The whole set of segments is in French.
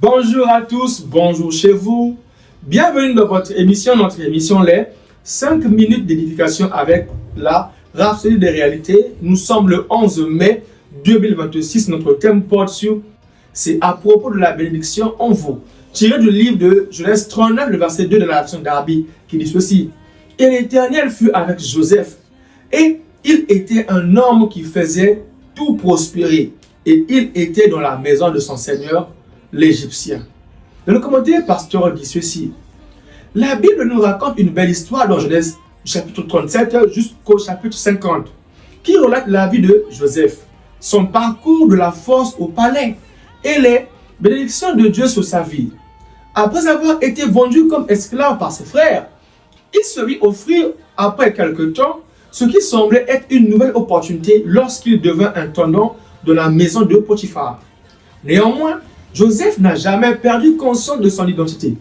Bonjour à tous, bonjour chez vous. Bienvenue dans notre émission, les 5 minutes d'édification avec la Rhapsodie des réalités. Nous sommes le 11 mai 2026. Notre thème porte sur, c'est à propos de la bénédiction en vous. Tiré du livre de Genèse 39, le verset 2 de la version d'Arby, qui dit ceci. Et l'Éternel fut avec Joseph, et il était un homme qui faisait tout prospérer, et il était dans la maison de son Seigneur, l'Égyptien. Dans le commentaire pastoral dit ceci. La Bible nous raconte une belle histoire dans Genèse chapitre 37 jusqu'au chapitre 50, qui relate la vie de Joseph, son parcours de la force au palais et les bénédictions de Dieu sur sa vie. Après avoir été vendu comme esclave par ses frères, il se vit offrir, après quelque temps, ce qui semblait être une nouvelle opportunité lorsqu'il devint intendant de la maison de Potiphar. Néanmoins, Joseph n'a jamais perdu conscience de son identité.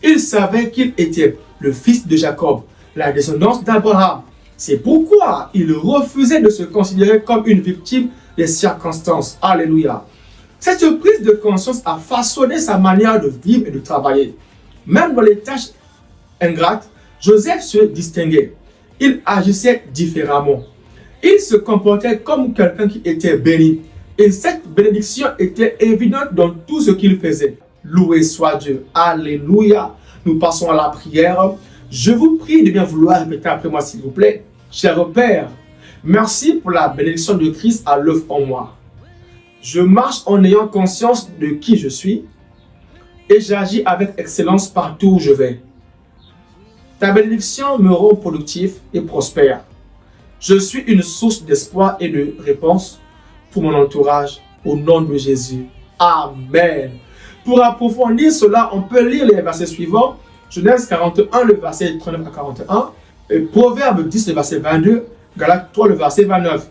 Il savait qu'il était le fils de Jacob, la descendance d'Abraham. C'est pourquoi il refusait de se considérer comme une victime des circonstances. Alléluia. Cette prise de conscience a façonné sa manière de vivre et de travailler. Même dans les tâches ingrates, Joseph se distinguait. Il agissait différemment. Il se comportait comme quelqu'un qui était béni. Et cette bénédiction était évidente dans tout ce qu'il faisait. Loué soit Dieu. Alléluia. Nous passons à la prière. Je vous prie de bien vouloir répéter après moi s'il vous plaît. Cher Père, merci pour la bénédiction de Christ à l'œuvre en moi. Je marche en ayant conscience de qui je suis et j'agis avec excellence partout où je vais. Ta bénédiction me rend productif et prospère. Je suis une source d'espoir et de réponse pour mon entourage, au nom de Jésus. Amen. Pour approfondir cela, on peut lire les versets suivants. Genèse 41, le verset 39 à 41. Et Proverbe 10, le verset 22. Galates 3, le verset 29.